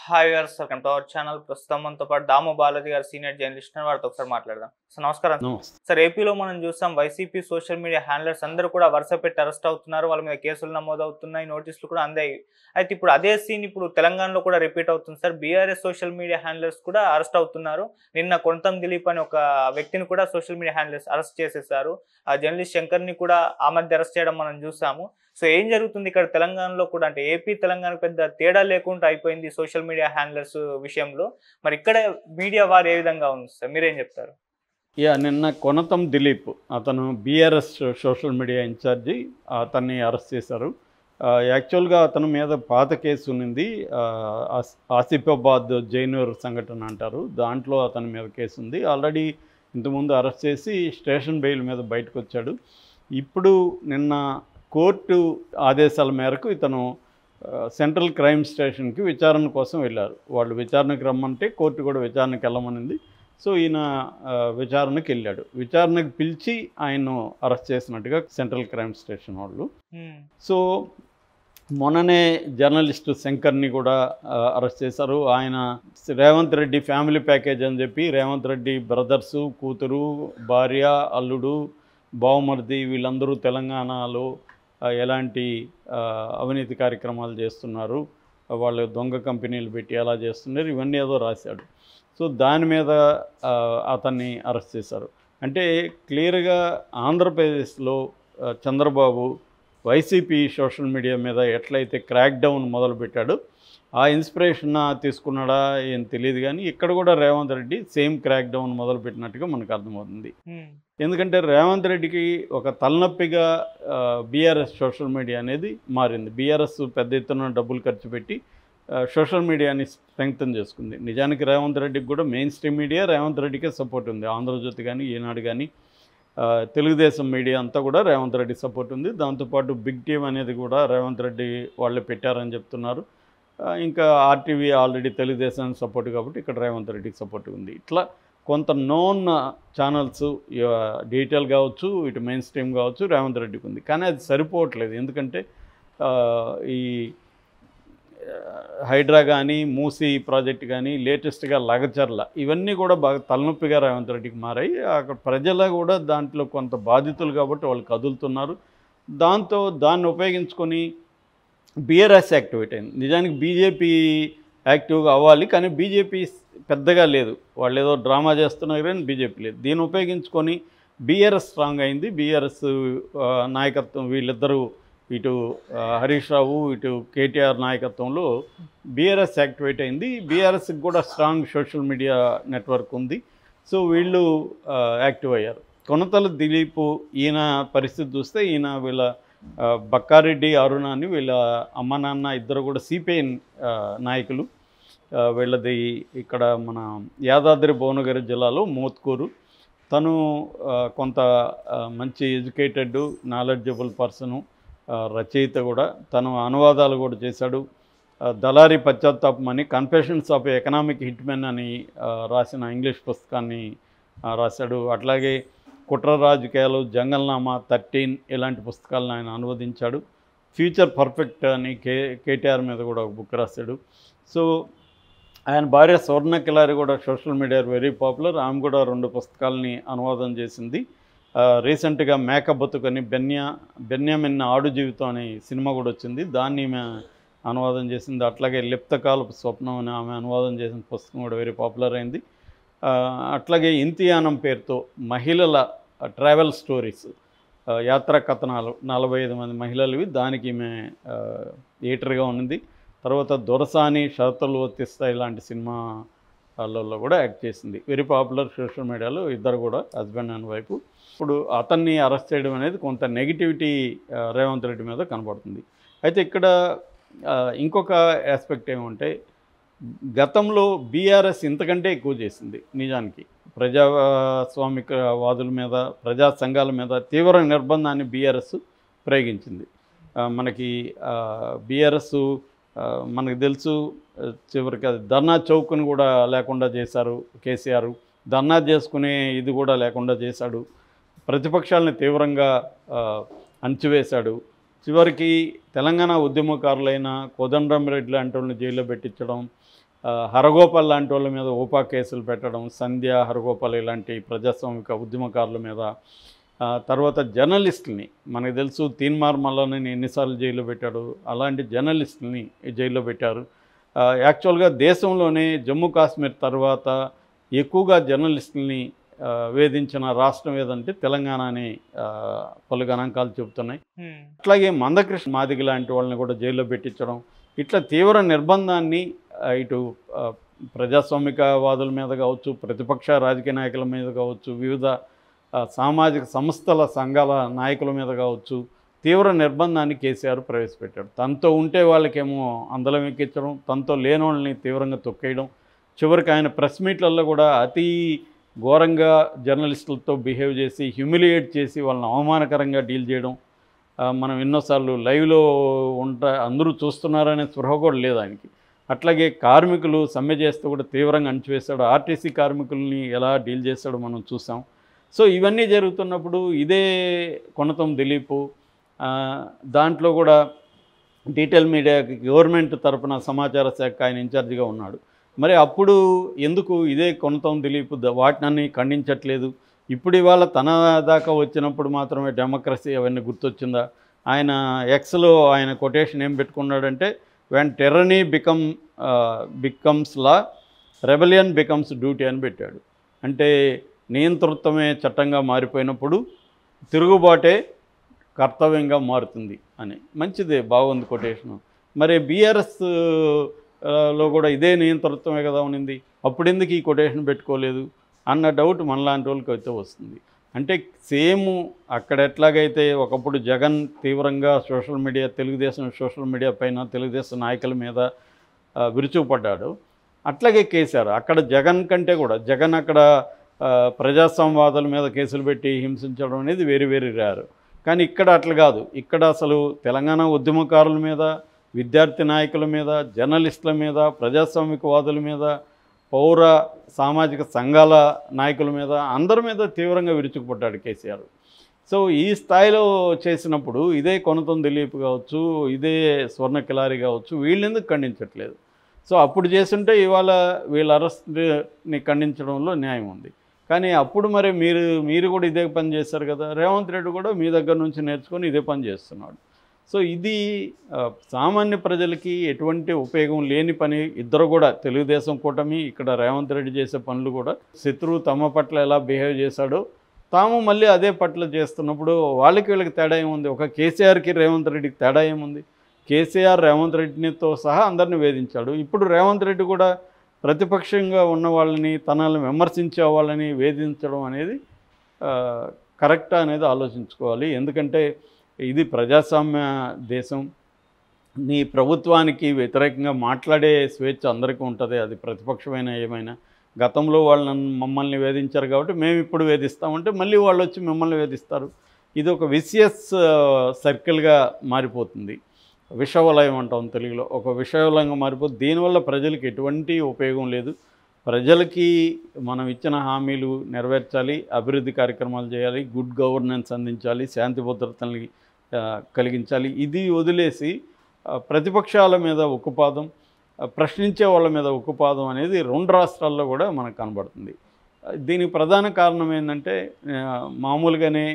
Hi viewers, welcome to our channel. ప్రస్తుతం మనతో పాటు దాము బాలాజీ గారు, సీనియర్ జర్నలిస్ట్, వారితో ఒకసారి మాట్లాడదాం. సార్ నమస్కారం. నమస్తే. సార్, ఏపీలో మనం చూస్తాం వైసీపీ సోషల్ మీడియా హ్యాండ్లర్స్ అందరూ కూడా వరుస పెట్టి అరెస్ట్ అవుతున్నారు. వాళ్ళ మీద కేసులు నమోదవుతున్నాయి, నోటీసులు కూడా అందాయి. అయితే ఇప్పుడు అదే సీన్ ఇప్పుడు తెలంగాణలో కూడా రిపీట్ అవుతుంది sir. BRS social media handlers కూడా అరెస్ట్ అవుతున్నారు. నిన్న కొంతం దిలీప్ అని ఒక వ్యక్తిని కూడా సోషల్ మీడియా హ్యాండ్లర్స్ అరెస్ట్ చేసేసారు. ఆ జర్నలిస్ట్ శంకర్ని కూడా ఆ మధ్య అరెస్ట్ చేయడం మనం చూసాము. సో ఏం జరుగుతుంది ఇక్కడ తెలంగాణలో కూడా? అంటే ఏపీ తెలంగాణ పెద్ద తేడా లేకుండా అయిపోయింది సోషల్ మీడియా హ్యాండ్లర్స్ విషయంలో. మరి ఇక్కడ మీడియా వారు ఏ విధంగా ఉంది సార్, మీరేం చెప్తారు? నిన్న కొనతం దిలీప్ అతను బీఆర్ఎస్ సోషల్ మీడియా ఇన్ఛార్జి, అతన్ని అరెస్ట్ చేశారు. యాక్చువల్గా అతని మీద పాత కేసు ఉంది, ఆసిఫాబాద్ జైనూర్ సంఘటన అంటారు, దాంట్లో అతని మీద కేసు ఉంది. ఆల్రెడీ ఇంతకుముందు అరెస్ట్ చేసి స్టేషన్ బెయిల్ మీద బయటకు వచ్చాడు. ఇప్పుడు నిన్న కోర్టు ఆదేశాల మేరకు ఇతను సెంట్రల్ క్రైమ్ స్టేషన్కి విచారణ కోసం వెళ్ళారు. వాళ్ళు విచారణకు రమ్మంటే కోర్టు కూడా విచారణకు వెళ్ళమనింది. సో ఈయన విచారణకు వెళ్ళాడు. విచారణకు పిలిచి ఆయన్ను అరెస్ట్ చేసినట్టుగా సెంట్రల్ క్రైమ్ స్టేషన్ వాళ్ళు. సో మొన్ననే జర్నలిస్టు శంకర్ని కూడా అరెస్ట్ చేశారు. ఆయన రేవంత్ రెడ్డి ఫ్యామిలీ ప్యాకేజ్ అని చెప్పి రేవంత్ రెడ్డి బ్రదర్సు, కూతురు, భార్య, అల్లుడు, బావమరిది వీళ్ళందరూ తెలంగాణలో ఎలాంటి అవినీతి కార్యక్రమాలు చేస్తున్నారు, వాళ్ళు దొంగ కంపెనీలు పెట్టి ఎలా చేస్తున్నారు, ఇవన్నీ ఏదో రాశాడు. సో దాని మీద అతన్ని అరెస్ట్ చేశారు. అంటే క్లియర్గా ఆంధ్రప్రదేశ్లో చంద్రబాబు వైసీపీ సోషల్ మీడియా మీద ఎట్లయితే క్రాక్ డౌన్ మొదలుపెట్టాడో ఆ ఇన్స్పిరేషన్ తీసుకున్నాడా ఏం తెలియదు, కానీ ఇక్కడ కూడా Revanth Reddy same crackdown మొదలుపెట్టినట్టుగా మనకు అర్థమవుతుంది. ఎందుకంటే రేవంత్ రెడ్డికి ఒక తలనొప్పిగా బీఆర్ఎస్ సోషల్ మీడియా అనేది మారింది. బీఆర్ఎస్ పెద్ద ఎత్తున డబ్బులు ఖర్చు పెట్టి సోషల్ మీడియాని స్ట్రెంగ్తన్ చేసుకుంది. నిజానికి రేవంత్ రెడ్డికి కూడా మెయిన్ స్ట్రీమ్ మీడియా రేవంత్ రెడ్డికే సపోర్ట్ ఉంది. ఆంధ్రజ్యోతి కానీ, ఈనాడు కానీ, తెలుగుదేశం మీడియా అంతా కూడా రేవంత్ రెడ్డి సపోర్ట్ ఉంది. దాంతోపాటు బిగ్ టీమ్ అనేది కూడా రేవంత్ రెడ్డి వాళ్ళే పెట్టారని చెప్తున్నారు. ఇంకా ఆర్టీవీ ఆల్రెడీ తెలుగుదేశం సపోర్ట్ కాబట్టి ఇక్కడ రేవంత్ రెడ్డికి సపోర్ట్ ఉంది. ఇట్లా కొంత నోన్ ఛానల్స్ డీటెయిల్ కావచ్చు, ఇటు మెయిన్ స్ట్రీమ్ కావచ్చు రేవంత్ రెడ్డికి ఉంది. కానీ అది సరిపోవట్లేదు. ఎందుకంటే ఈ హైడ్రా కానీ, మూసీ ప్రాజెక్ట్ కానీ, లేటెస్ట్గా లగచర్ల ఇవన్నీ కూడా బాగా తలనొప్పిగా రేవంత్ రెడ్డికి మారాయి. అక్కడ ప్రజలు కూడా దాంట్లో కొంత బాధితులు కాబట్టి వాళ్ళు కదులుతున్నారు. దాన్ని ఉపయోగించుకొని బీఆర్ఎస్ యాక్టివేట్ అయింది. నిజానికి బీజేపీ యాక్టివ్గా అవ్వాలి, కానీ బీజేపీ పెద్దగా లేదు. వాళ్ళు ఏదో డ్రామా చేస్తున్నారు కానీ బీజేపీ లేదు. దీన్ని ఉపయోగించుకొని బీఆర్ఎస్ స్ట్రాంగ్ అయింది. బీఆర్ఎస్ నాయకత్వం వీళ్ళిద్దరూ, ఇటు హరీష్ రావు, ఇటు కేటీఆర్ నాయకత్వంలో బీఆర్ఎస్ యాక్టివేట్ అయింది. బీఆర్ఎస్కి కూడా స్ట్రాంగ్ సోషల్ మీడియా నెట్వర్క్ ఉంది. సో వీళ్ళు యాక్టివ్ అయ్యారు. కొనతల దిలీప్ ఈయన పరిస్థితి చూస్తే ఈయన వీళ్ళ బక్కారెడ్డి, అరుణ అని వీళ్ళ అమ్మ నాన్న ఇద్దరు కూడా సిపిఐ నాయకులు. వీళ్ళది ఇక్కడ మన యాదాద్రి భువనగిరి జిల్లాలో మోత్కూరు. తను కొంత మంచి ఎడ్యుకేటెడ్, నాలెడ్జబుల్ పర్సను, రచయిత కూడా. తను అనువాదాలు కూడా చేశాడు. దళారి పశ్చాత్తాపం అని కన్ఫెషన్స్ ఆఫ్ ఎకనామిక్ హిట్మెన్ అని రాసిన ఇంగ్లీష్ పుస్తకాన్ని రాశాడు. అట్లాగే కుట్ర రాజకీయాలు, జంగల్నామా, 13 ఇలాంటి పుస్తకాలను ఆయన అనువదించాడు. ఫ్యూచర్ పర్ఫెక్ట్ అని కేటీఆర్ మీద కూడా ఒక బుక్ రాశాడు. సో ఆయన భార్య స్వర్ణ కిలారి కూడా సోషల్ మీడియా వెరీ పాపులర్. ఆమె కూడా 2 పుస్తకాలని అనువాదం చేసింది. రీసెంట్గా మేకప్ బతుకని బెన్యామిన్ ఆడు జీవితం అనే సినిమా కూడా వచ్చింది, దాన్ని ఆమె అనువాదం చేసింది. అట్లాగే లిప్తకాలపు స్వప్నం అని ఆమె అనువాదం చేసిన పుస్తకం కూడా వెరీ పాపులర్ అయింది. అట్లాగే ఇంతియానం పేరుతో మహిళల ట్రావెల్ స్టోరీస్, యాత్రా కథనాలు 45 మంది మహిళలవి, దానికి ఈమె ఎడిటర్గా ఉన్నది. తర్వాత దొరసాని, షరతులు వర్తిస్తాయి ఇలాంటి సినిమాలలో కూడా యాక్ట్ చేసింది. వెరీ పాపులర్ సోషల్ మీడియాలో, ఇద్దరు కూడా హస్బెండ్ అండ్ వైఫ్. ఇప్పుడు అతన్ని అరెస్ట్ చేయడం అనేది కొంత నెగిటివిటీ రేవంత్ రెడ్డి మీద కనబడుతుంది. అయితే ఇక్కడ ఇంకొక ఆస్పెక్ట్ ఏమంటే, గతంలో బీఆర్ఎస్ ఇంతకంటే ఎక్కువ చేసింది. నిజానికి ప్రజాస్వామిక వాదుల మీద, ప్రజా సంఘాల మీద తీవ్ర నిర్బంధాన్ని బీఆర్ఎస్ ప్రయోగించింది. మనకి బీఆర్ఎస్ మనకు తెలుసు, చివరికి అది ధర్నా చౌక్ని కూడా లేకుండా చేశారు కేసీఆర్. ధర్నా చేసుకునే ఇది కూడా లేకుండా చేశాడు. ప్రతిపక్షాలను తీవ్రంగా అణచివేశాడు. చివరికి తెలంగాణ ఉద్యమకారులైన కోదండరామిరెడ్డి లాంటి వాళ్ళని జైల్లో పెట్టించడం, హరగోపాల్ లాంటి వాళ్ళ మీద ఊపా కేసులు పెట్టడం, సంధ్య, హరగోపాల్ ఇలాంటి ప్రజాస్వామిక ఉద్యమకారుల మీద, తర్వాత జర్నలిస్టుల్ని మనకు తెలుసు తీన్మార్ మల్లన్నని ఎన్నిసార్లు జైల్లో పెట్టాడు, అలాంటి జర్నలిస్టుల్ని జైల్లో పెట్టారు. యాక్చువల్గా దేశంలోనే జమ్మూ కాశ్మీర్ తర్వాత ఎక్కువగా జర్నలిస్టుల్ని వేధించిన రాష్ట్రం ఏదంటే తెలంగాణ అని పలు గణాంకాలు చెబుతున్నాయి. అట్లాగే మందకృష్ణ మాదిగ లాంటి వాళ్ళని కూడా జైల్లో పెట్టించడం, ఇట్లా తీవ్ర నిర్బంధాన్ని ఇటు ప్రజాస్వామికవాదుల మీద కావచ్చు, ప్రతిపక్ష రాజకీయ నాయకుల మీద కావచ్చు, వివిధ సామాజిక సంస్థల సంఘాల నాయకుల మీద కావచ్చు, తీవ్ర నిర్బంధాన్ని కేసీఆర్ ప్రవేశపెట్టాడు. తనతో ఉంటే వాళ్ళకేమో అందలం ఎక్కించడం, తనతో లేని వాళ్ళని తీవ్రంగా తొక్కేయడం, చివరికి ఆయన ప్రెస్ మీట్లలో కూడా అతి ఘోరంగా జర్నలిస్టులతో బిహేవ్ చేసి, హ్యూమిలియేట్ చేసి వాళ్ళని అవమానకరంగా డీల్ చేయడం మనం ఎన్నోసార్లు లైవ్లో అందరూ చూస్తున్నారనే స్పృహ కూడా లేదు ఆయనకి. అట్లాగే కార్మికులు సమ్మె చేస్తూ కూడా తీవ్రంగా అణచివేశాడు. ఆర్టీసీ కార్మికుల్ని ఎలా డీల్ చేశాడో మనం చూసాం. సో ఇవన్నీ జరుగుతున్నప్పుడు ఇదే కొనతం దిలీపు దాంట్లో కూడా డీటెయిల్ మీడియాకి గవర్నమెంట్ తరపున సమాచార శాఖ ఆయన ఇన్ఛార్జిగా ఉన్నాడు. మరి అప్పుడు ఎందుకు ఇదే కొనతం దిలీప్ వాటినన్నీ ఖండించట్లేదు? ఇప్పుడు ఇవాళ తన దాకా వచ్చినప్పుడు మాత్రమే డెమోక్రసీ అవన్నీ గుర్తొచ్చిందా? ఆయన ఎక్స్లో ఆయన కొటేషన్ ఏం పెట్టుకున్నాడంటే, when tyranny becomes law, rebellion becomes duty అని పెట్టాడు. అంటే నియంతృత్వమే చట్టంగా మారిపోయినప్పుడు తిరుగుబాటే కర్తవ్యంగా మారుతుంది అని. మంచిదే, బాగుంది కొటేషను. మరి బీఆర్ఎస్ లో కూడా ఇదే నియంతృత్వమే కదా ఉన్నింది, అప్పుడు ఎందుకు ఈ కొటేషన్ పెట్టుకోలేదు అన్న డౌట్ మనలాంటి వాళ్ళకి అయితే వస్తుంది. అంటే సేమ్ అక్కడ ఎట్లాగైతే ఒకప్పుడు జగన్ తీవ్రంగా social media, Telugu Desam social media పైన తెలుగుదేశం నాయకుల మీద విరుచుకుపడ్డాడు, అట్లాగే కేసీఆర్ అక్కడ జగన్ కంటే కూడా జగన్ అక్కడ ప్రజాస్వామ్యవాదుల మీద కేసులు పెట్టి హింసించడం అనేది వేరు వేరు రారు. కానీ ఇక్కడ అట్లా కాదు. ఇక్కడ అసలు తెలంగాణ ఉద్యమకారుల మీద, విద్యార్థి నాయకుల మీద, జర్నలిస్టుల మీద, ప్రజాస్వామికవాదుల మీద, పౌర సామాజిక సంఘాల నాయకుల మీద, అందరి మీద తీవ్రంగా విరుచుకుపడ్డాడు కేసీఆర్. సో ఈ స్థాయిలో చేసినప్పుడు ఇదే కొనతం దిలీప్ కావచ్చు, ఇదే స్వర్ణ కిలారి కావచ్చు, వీళ్ళెందుకు ఖండించట్లేదు? సో అప్పుడు చేస్తుంటే ఇవాళ వీళ్ళ అరెస్ట్ని ఖండించడంలో న్యాయం ఉంది. కానీ అప్పుడు మరి మీరు కూడా ఇదే పని చేశారు కదా. రేవంత్ రెడ్డి కూడా మీ దగ్గర నుంచి నేర్చుకొని ఇదే పని చేస్తున్నాడు. సో ఇది సామాన్య ప్రజలకి ఎటువంటి ఉపయోగం లేని పని. ఇద్దరు కూడా తెలుగుదేశం కూటమి, ఇక్కడ రేవంత్ రెడ్డి చేసే పనులు కూడా శత్రువు తమ పట్ల ఎలా బిహేవ్ చేశాడో తాము మళ్ళీ అదే పట్ల చేస్తున్నప్పుడు వాళ్ళకి వీళ్ళకి తేడా ఏముంది? ఒక కేసీఆర్కి రేవంత్ రెడ్డికి తేడా ఏముంది? కేసీఆర్ రేవంత్ రెడ్డితో సహా అందరిని వేధించాడు. ఇప్పుడు రేవంత్ రెడ్డి కూడా ప్రతిపక్షంగా ఉన్న వాళ్ళని, తనని విమర్శించే వాళ్ళని వేధించడం అనేది కరెక్టా అనేది ఆలోచించుకోవాలి. ఎందుకంటే ఇది ప్రజాస్వామ్య దేశం. నీ ప్రభుత్వానికి వ్యతిరేకంగా మాట్లాడే స్వేచ్ఛ అందరికీ ఉంటుంది, అది ప్రతిపక్షమైన ఏమైనా. గతంలో వాళ్ళు మమ్మల్ని వేధించారు కాబట్టి మేము ఇప్పుడు వేధిస్తామంటే మళ్ళీ వాళ్ళు వచ్చి మిమ్మల్ని వేధిస్తారు. ఇది ఒక విసియస్ సర్కిల్గా మారిపోతుంది. విషవలయం అంటాం తెలుగులో. ఒక విషవలయంగా మారిపోతుంది. దీనివల్ల ప్రజలకు ఎటువంటి ఉపయోగం లేదు. ప్రజలకి మనం ఇచ్చిన హామీలు నెరవేర్చాలి, అభివృద్ధి కార్యక్రమాలు చేయాలి, గుడ్ గవర్నెన్స్ అందించాలి, శాంతి భద్రతల్ని కలిగించాలి. ఇది వదిలేసి ప్రతిపక్షాల మీద ఉక్కుపాదం, ప్రశ్నించే వాళ్ళ మీద ఉక్కుపాదం అనేది రెండు రాష్ట్రాల్లో కూడా మనకు కనబడుతుంది. దీనికి ప్రధాన కారణం ఏంటంటే మామూలుగానే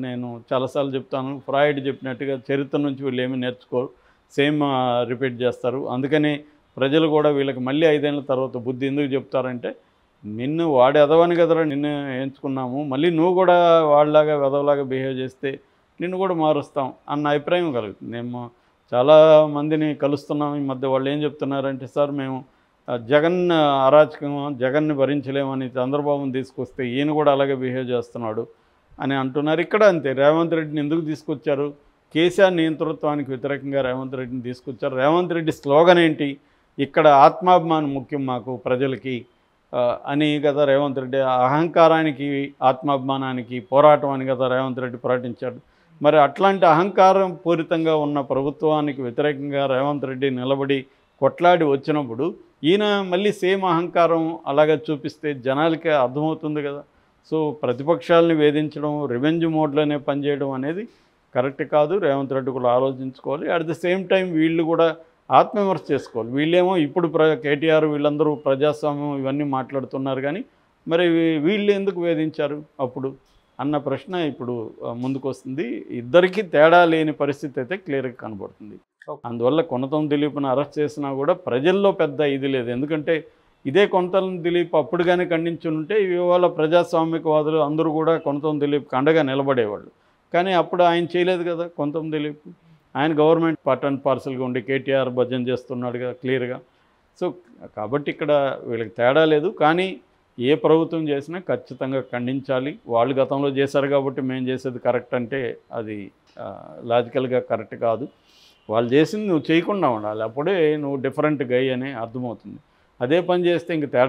నేను చాలాసార్లు చెప్తాను, ఫ్రాయిడ్ చెప్పినట్టుగా చరిత్ర నుంచి వీళ్ళు ఏమీ నేర్చుకోరు, సేమ్ రిపీట్ చేస్తారు. అందుకని ప్రజలు కూడా వీళ్ళకి మళ్ళీ 5 ఏళ్ళ తర్వాత బుద్ధి ఎందుకు చెప్తారంటే, నిన్ను వాడి ఎదవని కదరా నిన్ను ఎంచుకున్నాము, మళ్ళీ నువ్వు కూడా వాళ్ళలాగా వెదవలాగా బిహేవ్ చేస్తే నిన్ను కూడా మారుస్తాం అన్న అభిప్రాయం కలుగుతుంది. మేము చాలామందిని కలుస్తున్నాం ఈ మధ్య. వాళ్ళు ఏం చెప్తున్నారంటే, సార్ మేము జగన్ అరాచకం, జగన్ని భరించలేమని చంద్రబాబుని తీసుకొస్తే ఈయన కూడా అలాగే బిహేవ్ చేస్తున్నాడు అని అంటున్నారు. ఇక్కడ అంతే. రేవంత్ రెడ్డిని ఎందుకు తీసుకొచ్చారు? కేసీఆర్ నియంతృత్వానికి వ్యతిరేకంగా రేవంత్ రెడ్డిని తీసుకొచ్చారు. రేవంత్ రెడ్డి స్లోగన్ ఏంటి? ఇక్కడ ఆత్మాభిమానం ముఖ్యం మాకు ప్రజలకి అని కదా రేవంత్ రెడ్డి. అహంకారానికి ఆత్మాభిమానానికి పోరాటం అని కదా రేవంత్ రెడ్డి ప్రకటించాడు. మరి అట్లాంటి అహంకారం పూరితంగా ఉన్న ప్రభుత్వానికి వ్యతిరేకంగా రేవంత్ రెడ్డి నిలబడి కొట్లాడి వచ్చినప్పుడు ఈయన మళ్ళీ సేమ్ అహంకారం అలాగే చూపిస్తే జనాలకి అర్థమవుతుంది కదా. సో ప్రతిపక్షాలని వేధించడం, రివెంజ్ మోడ్లోనే పనిచేయడం అనేది కరెక్ట్ కాదు. రేవంత్ రెడ్డి కూడా ఆలోచించుకోవాలి. అట్ ద సేమ్ టైం వీళ్ళు కూడా ఆత్మవిమర్శ చేసుకోవాలి. వీళ్ళేమో ఇప్పుడు కేటీఆర్ వీళ్ళందరూ ప్రజాస్వామ్యం ఇవన్నీ మాట్లాడుతున్నారు, కానీ మరి వీళ్ళు ఎందుకు వేధించారు అప్పుడు అన్న ప్రశ్న ఇప్పుడు ముందుకు వస్తుంది. ఇద్దరికీ తేడా లేని పరిస్థితి అయితే క్లియర్గా కనబడుతుంది. అందువల్ల కొనతం దిలీప్ను అరెస్ట్ చేసినా కూడా ప్రజల్లో పెద్ద ఇది లేదు. ఎందుకంటే ఇదే కొనతం దిలీప్ అప్పుడు కానీ ఖండించి ఉంటే ఇవాళ ప్రజాస్వామికవాదులు అందరూ కూడా కొనతం దిలీప్కి అండగా నిలబడేవాళ్ళు. కానీ అప్పుడు ఆయన చేయలేదు కదా కొనతం దిలీప్. ఆయన గవర్నమెంట్ పార్ట్ అండ్ పార్సల్గా ఉండి కేటీఆర్ భజన చేస్తున్నాడు కదా క్లియర్గా. సో కాబట్టి ఇక్కడ వీళ్ళకి తేడా లేదు. కానీ ఏ ప్రభుత్వం చేసినా ఖచ్చితంగా ఖండించాలి. వాళ్ళు గతంలో చేశారు కాబట్టి మేము చేసేది కరెక్ట్ అంటే అది లాజికల్గా కరెక్ట్ కాదు. వాళ్ళు చేసింది నువ్వు చేయకుండా ఉండాలి, అప్పుడే నువ్వు డిఫరెంట్ గై అని అర్థమవుతుంది. అదే పని చేస్తే ఇంక తేడా